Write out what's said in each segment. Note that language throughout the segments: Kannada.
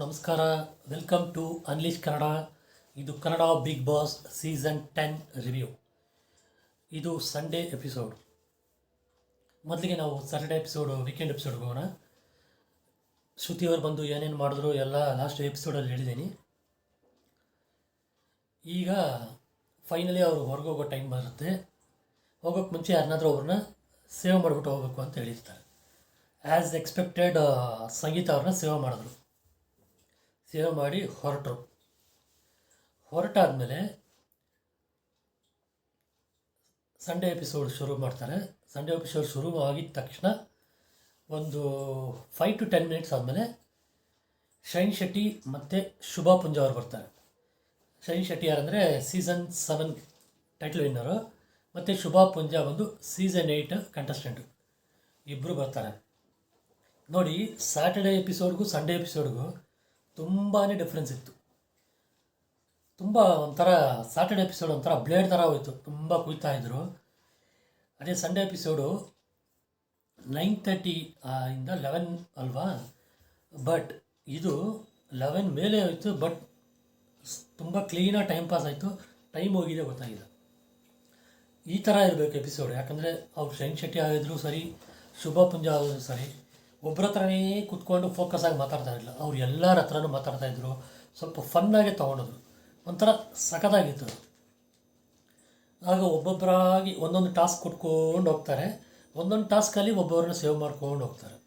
ನಮಸ್ಕಾರ, ವೆಲ್ಕಮ್ ಟು ಅನ್ಲೀಶ್ ಕನ್ನಡ. ಇದು Kannada big boss season 10 review. ಇದು ಸಂಡೇ ಎಪಿಸೋಡ್. ಮೊದಲಿಗೆ ನಾವು ಸ್ಯಾಟರ್ಡೇ ವೀಕೆಂಡ್ ಎಪಿಸೋಡ್ಗೆ ಹೋಗೋಣ. ಶ್ರುತಿಯವರು ಬಂದು ಏನೇನು ಮಾಡಿದ್ರು ಎಲ್ಲ ಲಾಸ್ಟ್ ಎಪಿಸೋಡಲ್ಲಿ ಹೇಳಿದ್ದೀನಿ. ಈಗ ಫೈನಲಿ ಅವರು ಹೊರಗೆ ಹೋಗೋ ಟೈಮ್ ಬರುತ್ತೆ. ಹೋಗೋಕ್ಕೆ ಮುಂಚೆ ಯಾರನ್ನಾದ್ರೂ ಅವ್ರನ್ನ ಸೇವ್ ಮಾಡಿಬಿಟ್ಟು ಹೋಗಬೇಕು ಅಂತ ಹೇಳಿರ್ತಾರೆ. ಆ್ಯಸ್ ಎಕ್ಸ್ಪೆಕ್ಟೆಡ್ ಸಂಗೀತ ಅವ್ರನ್ನ ಸೇವ್ ಮಾಡಿದ್ರು. ಸೇವ್ ಮಾಡಿ ಹೊರಟಾದ್ಮೇಲೆ ಸಂಡೇ ಎಪಿಸೋಡ್ ಶುರು ಮಾಡ್ತಾರೆ. ಸಂಡೇ ಎಪಿಸೋಡ್ ಶುರು ಆಗಿದ ತಕ್ಷಣ ಒಂದು 5 to 10 ಮಿನಿಟ್ಸ್ ಆದಮೇಲೆ ಶೈನ್ ಶೆಟ್ಟಿ ಮತ್ತು ಶುಭಾ ಪುಂಜ ಅವರು ಬರ್ತಾರೆ. ಶೈನ್ ಶೆಟ್ಟಿ ಯಾರಂದರೆ ಸೀಸನ್ 7 ಟೈಟಲ್ ವಿನ್ನರು, ಮತ್ತು ಶುಭಾ ಪುಂಜ ಬಂದು ಸೀಸನ್ 8 ಕಂಟೆಸ್ಟೆಂಟು. ಇಬ್ಬರು ಬರ್ತಾರೆ. ನೋಡಿ, ಸ್ಯಾಟರ್ಡೇ ಎಪಿಸೋಡ್ಗೂ ಸಂಡೇ ಎಪಿಸೋಡ್ಗೂ ತುಂಬಾ ಡಿಫ್ರೆನ್ಸ್ ಇತ್ತು. ತುಂಬ ಒಂಥರ ಸ್ಯಾಟರ್ಡೇ ಎಪಿಸೋಡ್ ಒಂಥರ ಬ್ಲೇಡ್ ಥರ ಹೋಯಿತು, ತುಂಬ ಕುಯ್ತಾಯಿದ್ರು. ಅದೇ ಸಂಡೇ ಎಪಿಸೋಡು 9:30 ಇಂದ 11 ಅಲ್ವಾ, ಬಟ್ ಇದು 11 ಮೇಲೆ ಹೋಯಿತು. ಬಟ್ ತುಂಬ ಕ್ಲೀನಾಗಿ ಟೈಮ್ ಪಾಸ್ ಆಯಿತು, ಟೈಮ್ ಹೋಗಿದೆ ಗೊತ್ತಾಗಿಲ್ಲ. ಈ ಥರ ಇರಬೇಕು ಎಪಿಸೋಡ್. ಯಾಕಂದರೆ ಅವ್ರು ಶೈನ್ ಶೆಟ್ಟಿ ಆಗಿದ್ರು ಸರಿ, ಶುಭಾ ಪುಂಜ ಆಗಿದ್ರು ಸರಿ, ಒಬ್ಬರ ಹತ್ರನೇ ಕೂತ್ಕೊಂಡು ಫೋಕಸ್ ಆಗಿ ಮಾತಾಡ್ತಾ ಇರಲಿಲ್ಲ. ಅವ್ರು ಎಲ್ಲರ ಹತ್ರನೂ ಮಾತಾಡ್ತಾಯಿದ್ರು. ಸ್ವಲ್ಪ ಫನ್ನಾಗೆ ತೊಗೊಂಡಿದ್ರು, ಒಂಥರ ಸಖತ್ತಾಗಿತ್ತು. ಆಗ ಒಬ್ಬೊಬ್ಬರಾಗಿ ಒಂದೊಂದು ಟಾಸ್ಕ್ ಕೊಟ್ಕೊಂಡು ಹೋಗ್ತಾರೆ. ಒಂದೊಂದು ಟಾಸ್ಕಲ್ಲಿ ಒಬ್ಬೊಬ್ಬರನ್ನ ಸೇವ್ ಮಾಡ್ಕೊಂಡು ಹೋಗ್ತಾರೆ.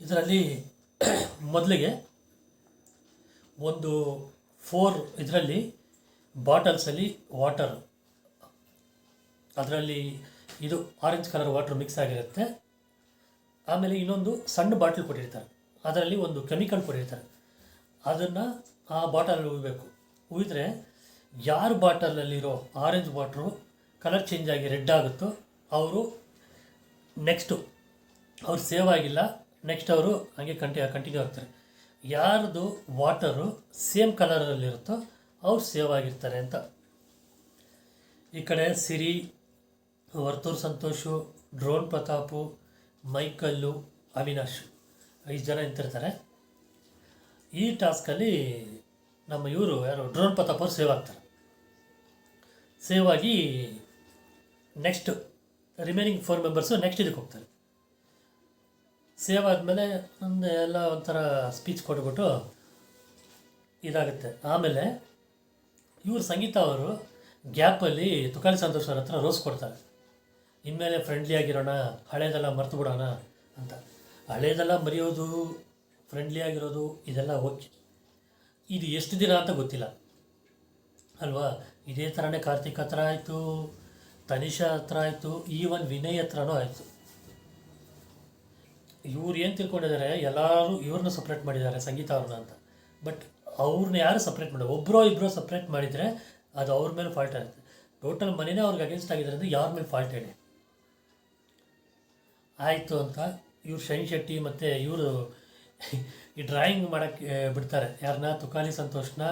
ಇದರಲ್ಲಿ ಮೊದಲಿಗೆ ಒಂದು 4 ಇದರಲ್ಲಿ ಬಾಟಲ್ಸಲ್ಲಿ ವಾಟರ್, ಅದರಲ್ಲಿ ಇದು ಆರೆಂಜ್ ಕಲರ್ ವಾಟರ್ ಮಿಕ್ಸ್ ಆಗಿರುತ್ತೆ. ಆಮೇಲೆ ಇನ್ನೊಂದು ಸಣ್ಣ ಬಾಟಲ್ ಕೊಟ್ಟಿರ್ತಾರೆ, ಅದರಲ್ಲಿ ಒಂದು ಕೆಮಿಕಲ್ ಕೊಟ್ಟಿರ್ತಾರೆ. ಅದನ್ನು ಆ ಬಾಟಲಲ್ಲಿ ಉಯ್ಬೇಕು. ಉಯ್ದರೆ ಯಾರು ಬಾಟಲಲ್ಲಿರೋ ಆರೆಂಜ್ ವಾಟ್ರು ಕಲರ್ ಚೇಂಜ್ ಆಗಿ ರೆಡ್ ಆಗುತ್ತೋ ಅವರು ನೆಕ್ಸ್ಟು, ಅವ್ರು ಸೇವ್ ಆಗಿಲ್ಲ, ನೆಕ್ಸ್ಟ್ ಅವರು ಹಾಗೆ ಕಂಟಿನ್ಯೂ ಆಗ್ತಾರೆ. ಯಾರ್ದು ವಾಟರು ಸೇಮ್ ಕಲರಲ್ಲಿರುತ್ತೋ ಅವ್ರು ಸೇವ್ ಆಗಿರ್ತಾರೆ ಅಂತ. ಈ ಕಡೆ ಸಿರಿ, ವರ್ತೂರು ಸಂತೋಷು, ಡ್ರೋನ್ ಪ್ರತಾಪು, ಮೈಕಲ್ಲು, ಅವಿನಾಶ್ 5 ಜನ ನಿಂತಿರ್ತಾರೆ. ಈ ಟಾಸ್ಕಲ್ಲಿ ನಮ್ಮ ಇವರು ಯಾರು ಡ್ರೋನ್ ಪ್ರತಾಪ್ ಅವರು ಸೇವ್ ಆಗ್ತಾರೆ. ಸೇವ್ ಆಗಿ ನೆಕ್ಸ್ಟ್ ರಿಮೈನಿಂಗ್ 4 ಮೆಂಬರ್ಸು ನೆಕ್ಸ್ಟ್ ಇದಕ್ಕೆ ಹೋಗ್ತಾರೆ. ಸೇವ್ ಆದಮೇಲೆ ಎಲ್ಲ ಒಂಥರ ಸ್ಪೀಚ್ ಕೊಟ್ಬಿಟ್ಟು ಇದಾಗುತ್ತೆ. ಆಮೇಲೆ ಇವರು ಸಂಗೀತ ಅವರು ಗ್ಯಾಪಲ್ಲಿ ತುಕಾಲಿ ಸಂತೋಷ್ ಅವ್ರ ಹತ್ರ ರೋಸ್ ಕೊಡ್ತಾರೆ. ಇನ್ಮೇಲೆ ಫ್ರೆಂಡ್ಲಿ ಆಗಿರೋಣ, ಹಳೇದೆಲ್ಲ ಮರ್ತು ಬಿಡೋಣ ಅಂತ. ಹಳೇದೆಲ್ಲ ಮರೆಯೋದು, ಫ್ರೆಂಡ್ಲಿ ಆಗಿರೋದು ಇದೆಲ್ಲ ಓಕೆ. ಇದು ಎಷ್ಟು ದಿನ ಅಂತ ಗೊತ್ತಿಲ್ಲ ಅಲ್ವಾ. ಇದೇ ಥರನೇ ಕಾರ್ತಿಕ್ ಹತ್ರ ಆಯಿತು, ತನಿಷಾ ಹತ್ರ ಆಯಿತು, ಈವನ್ ವಿನಯ್ ಹತ್ರನೂ ಆಯಿತು. ಇವ್ರು ಏನು ತಿಳ್ಕೊಂಡಿದ್ದಾರೆ, ಎಲ್ಲರೂ ಇವ್ರನ್ನ ಸಪ್ರೇಟ್ ಮಾಡಿದ್ದಾರೆ ಸಂಗೀತ ಅವ್ರನ್ನ ಅಂತ. ಬಟ್ ಅವ್ರನ್ನ ಯಾರು ಸಪ್ರೇಟ್ ಮಾಡೋದು, ಒಬ್ಬರೋ ಇಬ್ಬರೋ ಸಪ್ರೇಟ್ ಮಾಡಿದರೆ ಅದು ಅವ್ರ ಮೇಲೆ ಫಾಲ್ಟ್ ಆಗುತ್ತೆ. ಟೋಟಲ್ ಮನೆಯೇ ಅವ್ರಿಗೆ ಅಗೇನ್ಸ್ಟ್ ಆಗಿದ್ದಾರೆ ಅಂದರೆ ಯಾರ ಮೇಲೆ ಫಾಲ್ಟ್ ಹೇಳಿ ಆಯಿತು ಅಂತ. ಇವ್ರು ಶೈನ್ ಶೆಟ್ಟಿ ಮತ್ತು ಇವರು ಈ ಡ್ರಾಯಿಂಗ್ ಮಾಡೋಕ್ಕೆ ಬಿಡ್ತಾರೆ. ಯಾರನ್ನ, ತುಕಾಲಿ ಸಂತೋಷನ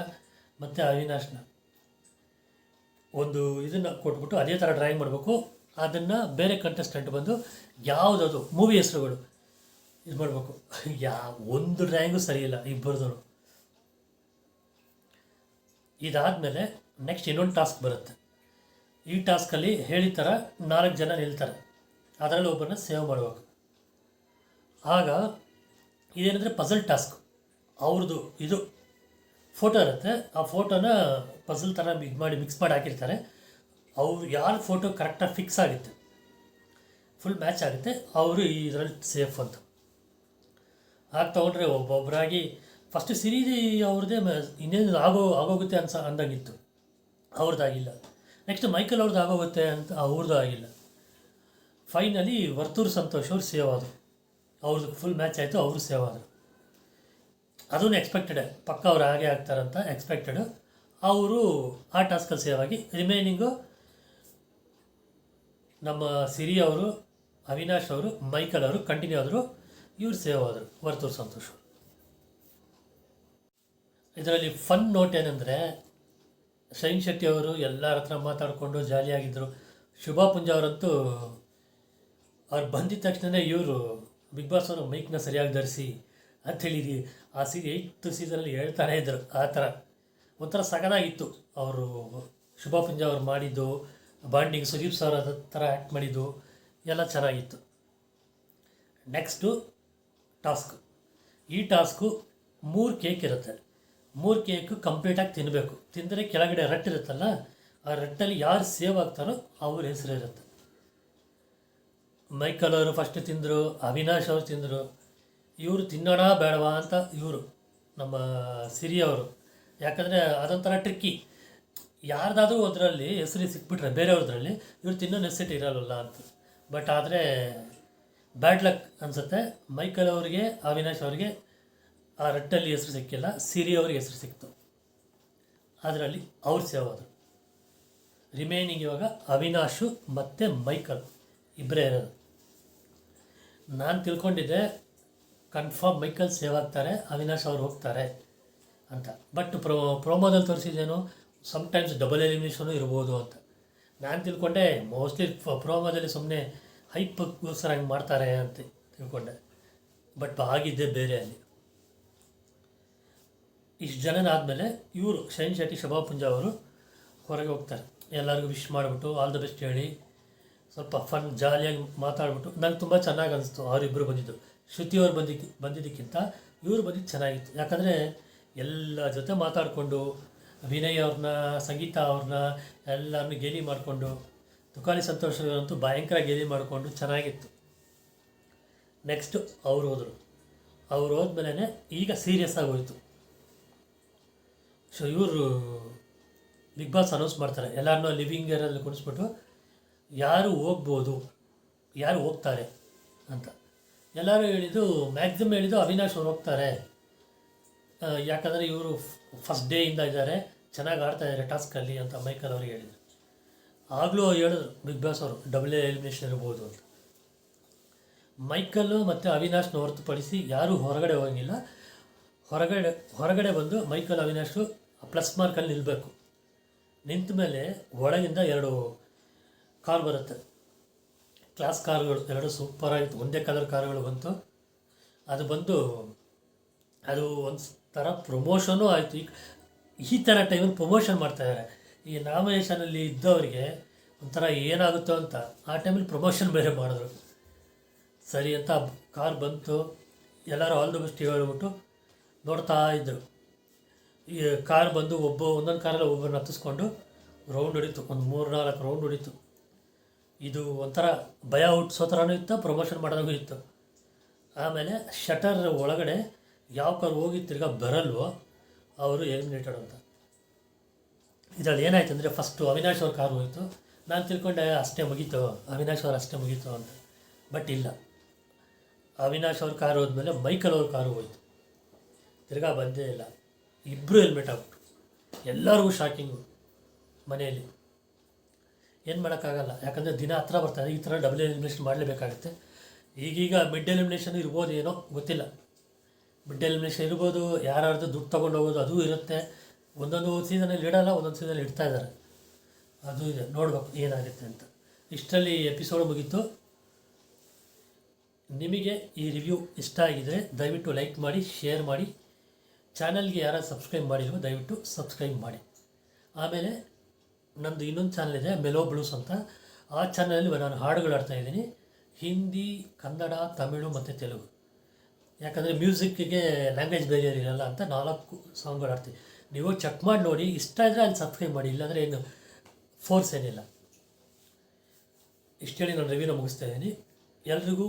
ಮತ್ತು ಅವಿನಾಶ್ನ ಒಂದು ಇದನ್ನು ಕೊಟ್ಬಿಟ್ಟು ಅದೇ ಥರ ಡ್ರಾಯಿಂಗ್ ಮಾಡಬೇಕು. ಅದನ್ನು ಬೇರೆ ಕಂಟೆಸ್ಟೆಂಟ್ ಬಂದು ಯಾವುದದು ಮೂವಿ ಹೆಸರುಗಳು ಇದು ಮಾಡಬೇಕು. ಒಂದು ಡ್ರಾಯಿಂಗು ಸರಿಯಿಲ್ಲ ಇಬ್ಬರದವರು. ಇದಾದಮೇಲೆ ನೆಕ್ಸ್ಟ್ ಇನ್ನೊಂದು ಟಾಸ್ಕ್ ಬರುತ್ತೆ. ಈ ಟಾಸ್ಕಲ್ಲಿ ಹೇಳಿದ ಥರ 4 ಜನ ನಿಲ್ತಾರೆ, ಅದರಲ್ಲಿ ಒಬ್ಬರನ್ನ ಸೇವ್ ಮಾಡಬೇಕು. ಆಗ ಇದೇನೆಂದರೆ ಪಝಲ್ ಟಾಸ್ಕ್. ಅವ್ರದ್ದು ಇದು ಫೋಟೋ ಇರುತ್ತೆ, ಆ ಫೋಟೋನ ಪಝಲ್ ಥರ ಮಿಕ್ಸ್ ಮಾಡಿ ಹಾಕಿರ್ತಾರೆ. ಅವ್ರು ಯಾರ ಫೋಟೋ ಕರೆಕ್ಟಾಗಿ ಫಿಕ್ಸ್ ಆಗುತ್ತೆ, ಫುಲ್ ಮ್ಯಾಚ್ ಆಗುತ್ತೆ, ಅವರು ಇದರಲ್ಲಿ ಸೇಫ್ ಅಂತ. ಆಗ ತೊಗೊಂಡ್ರೆ ಒಬ್ಬೊಬ್ಬರಾಗಿ ಫಸ್ಟು ಸಿರೀದಿ ಅವ್ರದ್ದೇ ಇನ್ನೇನು ಆಗೋಗುತ್ತೆ ಅಂದಂಗಿತ್ತು, ಅವ್ರದ್ದಾಗಿಲ್ಲ. ನೆಕ್ಸ್ಟ್ ಮೈಕಲ್ ಅವ್ರದ್ದು ಆಗೋಗುತ್ತೆ ಅಂತ, ಅವ್ರದ್ದು ಆಗಿಲ್ಲ. ಫೈನಲಿ ವರ್ತೂರು ಸಂತೋಷ್ ಅವ್ರು ಸೇವ್ ಆದರು. ಅವ್ರದ್ದು ಫುಲ್ ಮ್ಯಾಚ್ ಆಯಿತು, ಅವರು ಸೇವ್ ಆದರು. ಅದೂ ಎಕ್ಸ್ಪೆಕ್ಟೆಡೆ, ಪಕ್ಕ ಅವ್ರು ಹಾಗೆ ಆಗ್ತಾರಂತ ಎಕ್ಸ್ಪೆಕ್ಟೆಡು. ಅವರು ಆ ಟಾಸ್ಕಲ್ಲಿ ಸೇವ್ ಆಗಿ ರಿಮೈನಿಂಗು ನಮ್ಮ ಸಿರಿ ಅವರು, ಅವಿನಾಶ್ ಅವರು, ಮೈಕಲ್ ಅವರು ಕಂಟಿನ್ಯೂ ಆದರು. ಇವ್ರು ಸೇವ್ ಆದರು, ವರ್ತೂರು ಸಂತೋಷ್. ಇದರಲ್ಲಿ ಫನ್ ನೋಟ್ ಏನಂದರೆ, ಶೈನ್ ಶೆಟ್ಟಿ ಅವರು ಎಲ್ಲರ ಹತ್ರ ಮಾತಾಡಿಕೊಂಡು ಜಾಲಿಯಾಗಿದ್ದರು. ಶುಭಾ ಪುಂಜ ಅವರಂತೂ ಅವ್ರು ಬಂದಿದ್ದ ತಕ್ಷಣ ಇವರು ಬಿಗ್ ಬಾಸ್ ಅವರು ಮೈಕ್ನ ಸರಿಯಾಗಿ ಧರಿಸಿ ಅಂಥೇಳಿ ಆ 8th ಸೀಸನಲ್ಲಿ ಹೇಳ್ತಾನೆ ಇದ್ದರು. ಆ ಥರ ಒಂಥರ ಸಗದಾಗಿತ್ತು. ಅವರು ಶುಭಾ ಪುಂಜ ಅವ್ರು ಮಾಡಿದ್ದು ಬಾಂಡಿಂಗ್, ಸುದೀಪ್ ಸರ್ ಅದ ಥರ ಆ್ಯಕ್ಟ್ ಮಾಡಿದ್ದು ಎಲ್ಲ ಚೆನ್ನಾಗಿತ್ತು. Next task. ಈ ಟಾಸ್ಕು 3 ಕೇಕ್ ಇರುತ್ತೆ. 3 ಕೇಕು ಕಂಪ್ಲೀಟಾಗಿ ತಿನ್ನಬೇಕು. ತಿಂದರೆ ಕೆಳಗಡೆ ರಟ್ಟು ಇರುತ್ತಲ್ಲ, ಆ ರಟ್ಟಲ್ಲಿ ಯಾರು ಸೇವ್ ಆಗ್ತಾರೋ ಅವ್ರ ಹೆಸರು ಇರುತ್ತೆ. ಮೈಕಲ್ ಅವರು ಫಸ್ಟ್ ತಿಂದರು, ಅವಿನಾಶ್ ಅವರು ತಿಂದರು. ಇವರು ತಿನ್ನೋಣ ಬೇಡವಾ ಅಂತ ಇವರು ನಮ್ಮ ಸಿರಿ ಅವರು, ಯಾಕಂದರೆ ಅದೊಂಥರ ಟ್ರಿಕ್ಕಿ. ಯಾರ್ದಾದ್ರೂ ಅದರಲ್ಲಿ ಹೆಸರು ಸಿಕ್ಬಿಟ್ರೆ ಬೇರೆಯವ್ರದ್ರಲ್ಲಿ ಇವ್ರು ತಿನ್ನೋ ನೆಸೆಸಿಟಿ ಇರಲ್ಲ ಅಂತ. ಬಟ್ ಆದರೆ ಬ್ಯಾಡ್ ಲಕ್ ಅನಿಸುತ್ತೆ. ಮೈಕಲ್ ಅವರಿಗೆ, ಅವಿನಾಶ್ ಅವರಿಗೆ ಆ ರಟ್ಟಲ್ಲಿ ಹೆಸರು ಸಿಕ್ಕಿಲ್ಲ, ಸಿರಿ ಅವ್ರಿಗೆ ಹೆಸರು ಸಿಕ್ತು. ಅದರಲ್ಲಿ ಅವ್ರು ಸೇವ್ ಆದರು. ರಿಮೈನಿಂಗ್ ಇವಾಗ ಅವಿನಾಶು ಮತ್ತು ಮೈಕಲ್ ಇಬ್ಬರೇ ಇರೋದು. ನಾನು ತಿಳ್ಕೊಂಡಿದ್ದೆ ಕನ್ಫರ್ಮ್ ಮೈಕಲ್ ಸೇವ್ ಆಗ್ತಾರೆ, ಅವಿನಾಶ್ ಅವ್ರು ಹೋಗ್ತಾರೆ ಅಂತ. ಬಟ್ ಪ್ರೋಮೋದಲ್ಲಿ ತೋರಿಸಿದ್ದೇನು ಸಮ್ಟೈಮ್ಸ್ ಡಬಲ್ ಎಲಿಮಿನೇಷನು ಇರ್ಬೋದು ಅಂತ ನಾನು ತಿಳ್ಕೊಂಡೆ. ಮೋಸ್ಟ್ಲಿ ಪ್ರೋಮೋದಲ್ಲಿ ಸುಮ್ಮನೆ ಹೈಪ್ಗೋಸ್ಕರ ಹಂಗೆ ಮಾಡ್ತಾರೆ ಅಂತ ತಿಳ್ಕೊಂಡೆ. ಬಟ್ ಆಗಿದ್ದೇ ಬೇರೆ. ಅಲ್ಲಿ ಇಷ್ಟು ಜನನಾದಮೇಲೆ ಇವರು ಶೈನ್ ಶೆಟ್ಟಿ, ಶುಭಾ ಪುಂಜ ಅವರು ಹೊರಗೆ ಹೋಗ್ತಾರೆ. ಎಲ್ಲರಿಗೂ ವಿಶ್ ಮಾಡಿಬಿಟ್ಟು ಆಲ್ ದ ಬೆಸ್ಟ್ ಹೇಳಿ ಸ್ವಲ್ಪ ಫನ್ ಜಾಲಿಯಾಗಿ ಮಾತಾಡ್ಬಿಟ್ಟು ನಂಗೆ ತುಂಬ ಚೆನ್ನಾಗಿ ಅನಿಸ್ತು. ಅವರಿಬ್ಬರು ಬಂದಿದ್ದು, ಶ್ರುತಿಯವ್ರು ಬಂದಿದ್ದಕ್ಕಿಂತ ಇವರು ಬಂದಿದ್ದು ಚೆನ್ನಾಗಿತ್ತು. ಯಾಕಂದರೆ ಎಲ್ಲ ಜೊತೆ ಮಾತಾಡಿಕೊಂಡು ವಿನಯ್ ಅವ್ರನ್ನ, ಸಂಗೀತ ಅವ್ರನ್ನ ಎಲ್ಲರನ್ನೂ ಗೇಲಿ ಮಾಡಿಕೊಂಡು, ತುಕಾಲಿ ಸಂತೋಷ್ ಅಂತೂ ಭಯಂಕರ ಗೇಲಿ ಮಾಡಿಕೊಂಡು ಚೆನ್ನಾಗಿತ್ತು. ನೆಕ್ಸ್ಟು ಅವ್ರು ಹೋದರು. ಅವ್ರು ಹೋದ್ಮೇಲೆ ಈಗ ಸೀರಿಯಸ್ ಆಗಿ ಹೋಯಿತು. ಸೊ ಇವರು ಬಿಗ್ ಬಾಸ್ ಅನೌನ್ಸ್ ಮಾಡ್ತಾರೆ, ಎಲ್ಲರನ್ನೂ ಲಿವಿಂಗ್ ಏರಲ್ಲಿ ಕುಣಿಸ್ಬಿಟ್ಟು ಯಾರು ಹೋಗ್ಬೋದು, ಯಾರು ಹೋಗ್ತಾರೆ ಅಂತ. ಎಲ್ಲರೂ ಹೇಳಿದ್ದು, ಮ್ಯಾಕ್ಸಿಮಮ್ ಹೇಳಿದ್ದು ಅವಿನಾಶ್ ಅವ್ರು ಹೋಗ್ತಾರೆ. ಯಾಕಂದರೆ ಇವರು ಫಸ್ಟ್ ಡೇಯಿಂದ ಇದ್ದಾರೆ, ಚೆನ್ನಾಗಿ ಆಡ್ತಾಯಿದ್ದಾರೆ ಟಾಸ್ಕಲ್ಲಿ ಅಂತ ಮೈಕಲ್ ಅವ್ರಿಗೆ ಹೇಳಿದರು. ಆಗಲೂ ಹೇಳಿದ್ರು ಬಿಗ್ ಬಾಸ್ ಅವರು ಡಬಲ್ ಎಲಿಮಿನೇಷನ್ ಇರ್ಬೋದು ಅಂತ. ಮೈಕಲ್ಲು ಮತ್ತು ಅವಿನಾಶ್ನ ಹೊರತುಪಡಿಸಿ ಯಾರೂ ಹೊರಗಡೆ ಹೋಗಂಗಿಲ್ಲ. ಹೊರಗಡೆ ಬಂದು ಮೈಕಲ್, ಅವಿನಾಶು ಪ್ಲಸ್ ಮಾರ್ಕಲ್ಲಿ ನಿಲ್ಲಬೇಕು. ನಿಂತ ಮೇಲೆ ಒಳಗಿಂದ 2 ಕಾರ್ ಬರುತ್ತೆ, ಕ್ಲಾಸ್ ಕಾರುಗಳು. 2 ಸೂಪರಾಗಿತ್ತು, ಒಂದೇ ಕಲರ್ ಕಾರುಗಳು ಬಂತು. ಅದು ಬಂದು ಅದು ಒಂದು ಥರ ಪ್ರಮೋಷನೂ ಆಯಿತು. ಈ ಥರ ಟೈಮಲ್ಲಿ ಪ್ರಮೋಷನ್ ಮಾಡ್ತಾಯಿದ್ದಾರೆ. ಈ ನಾಮಿನೇಷನಲ್ಲಿ ಇದ್ದವರಿಗೆ ಒಂಥರ ಏನಾಗುತ್ತೋ ಅಂತ ಆ ಟೈಮಲ್ಲಿ ಪ್ರಮೋಷನ್ ಬೇರೆ ಮಾಡಿದ್ರು. ಸರಿ ಅಂತ ಕಾರ್ ಬಂತು, ಎಲ್ಲರೂ ಆಲ್ ದ ಬೆಸ್ಟ್ ಹೇಳ್ಬಿಟ್ಟು ನೋಡ್ತಾ ಇದ್ದರು. ಈ ಕಾರ್ ಬಂದು ಒಂದೊಂದು ಕಾರಲ್ಲಿ ಒಬ್ಬರನ್ನ ಹತ್ತಿಸ್ಕೊಂಡು ರೌಂಡ್ ಹೊಡಿತು, ಒಂದು 3-4 ರೌಂಡ್ ಹೊಡಿತು. ಇದು ಒಂಥರ ಭಯ ಹುಟ್ಟಿಸೋ ಥರನೂ ಇತ್ತು, ಪ್ರಮೋಷನ್ ಮಾಡೋದಾಗೂ ಇತ್ತು. ಆಮೇಲೆ ಶಟರ್ ಒಳಗಡೆ ಯಾವ ಕಾರ್ ಹೋಗಿ ತಿರ್ಗಾ ಬರಲ್ವೋ ಅವರು ಎಲಿಮಿನೇಟೆಡ್ ಅಂತ. ಇದರಲ್ಲಿ ಏನಾಯ್ತು ಅಂದರೆ ಫಸ್ಟು ಅವಿನಾಶ್ ಅವ್ರ ಕಾರು ಹೋಯಿತು. ನಾನು ತಿಳ್ಕೊಂಡೆ ಅಷ್ಟೇ ಮುಗೀತು, ಅವಿನಾಶ್ ಅವ್ರು ಅಷ್ಟೇ ಮುಗೀತು ಅಂತ. ಬಟ್ ಇಲ್ಲ, ಅವಿನಾಶ್ ಅವ್ರ ಕಾರು ಹೋದ್ಮೇಲೆ ಮೈಕಲ್ ಅವ್ರ ಕಾರು ಹೋಯಿತು, ತಿರ್ಗಾ ಬಂದೇ ಇಲ್ಲ. ಇಬ್ಬರು ಹೆಲ್ಮೆಟ್ ಆಗ್ಬಿಟ್ಟು ಎಲ್ಲರಿಗೂ ಶಾಕಿಂಗು. ಮನೆಯಲ್ಲಿ ಏನು ಮಾಡೋಕ್ಕಾಗಲ್ಲ, ಯಾಕಂದರೆ ದಿನ ಹತ್ರ ಬರ್ತಾರೆ. ಈ ಥರ ಡಬಲ್ ಎಲಿಮಿನೇಷನ್ ಮಾಡಲೇಬೇಕಾಗುತ್ತೆ. ಈಗೀಗ ಮಿಡ್ ಎಲಿಮಿನೇಷನ್ ಇರ್ಬೋದು, ಏನೋ ಗೊತ್ತಿಲ್ಲ. ಮಿಡ್ ಎಲಿಮಿನೇಷನ್ ಇರ್ಬೋದು, ಯಾರ್ಯಾರ್ದು ದುಡ್ಡು ತೊಗೊಂಡು ಹೋಗೋದು ಅದು ಇರುತ್ತೆ. ಒಂದೊಂದು ಸೀಸನಲ್ಲಿ ಇಡೋಲ್ಲ, ಒಂದೊಂದು ಸೀಸನಲ್ಲಿ ಇಡ್ತಾ ಇದ್ದಾರೆ. ಅದು ಇದೆ, ನೋಡ್ಬೇಕು ಏನಾಗುತ್ತೆ ಅಂತ. ಇಷ್ಟರಲ್ಲಿ ಎಪಿಸೋಡ್ ಮುಗೀತು. ನಿಮಗೆ ಈ ರಿವ್ಯೂ ಇಷ್ಟ ಆಗಿದರೆ ದಯವಿಟ್ಟು ಲೈಕ್ ಮಾಡಿ, ಶೇರ್ ಮಾಡಿ. ಚಾನಲ್ಗೆ ಯಾರು ಸಬ್ಸ್ಕ್ರೈಬ್ ಮಾಡಿಲ್ವೋ ದಯವಿಟ್ಟು ಸಬ್ಸ್ಕ್ರೈಬ್ ಮಾಡಿ. ಆಮೇಲೆ ನಂದು ಇನ್ನೊಂದು ಚಾನಲ್ ಇದೆ, ಮೆಲೋ ಬ್ಲೂಸ್ ಅಂತ. ಆ ಚಾನಲಲ್ಲಿ ನಾನು ಹಾಡುಗಳು ಆಡ್ತಾಯಿದ್ದೀನಿ, ಹಿಂದಿ, ಕನ್ನಡ, ತಮಿಳು ಮತ್ತು ತೆಲುಗು. ಯಾಕಂದರೆ ಮ್ಯೂಸಿಕ್ಕಿಗೆ ಲ್ಯಾಂಗ್ವೇಜ್ ಬೇರಿಯರ್ ಇರಲ್ಲ ಅಂತ 4 ಸಾಂಗ್ಗಳು ಆಡ್ತೀವಿ. ನೀವು ಚೆಕ್ ಮಾಡಿ ನೋಡಿ, ಇಷ್ಟ ಇದ್ದರೆ ಅಲ್ಲಿ ಸಬ್ಸ್ಕ್ರೈಬ್ ಮಾಡಿ, ಇಲ್ಲಾಂದರೆ ಏನು ಫೋರ್ಸ್ ಏನಿಲ್ಲ. ಇಷ್ಟು ಹೇಳಿ ನಾನು ರಿವ್ಯೂನ ಮುಗಿಸ್ತಾ ಇದ್ದೀನಿ. ಎಲ್ರಿಗೂ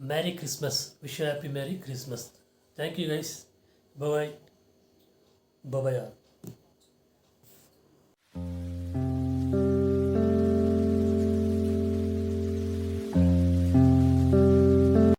merry Christmas, wish happy merry Christmas. Thank you guys. Bye bye.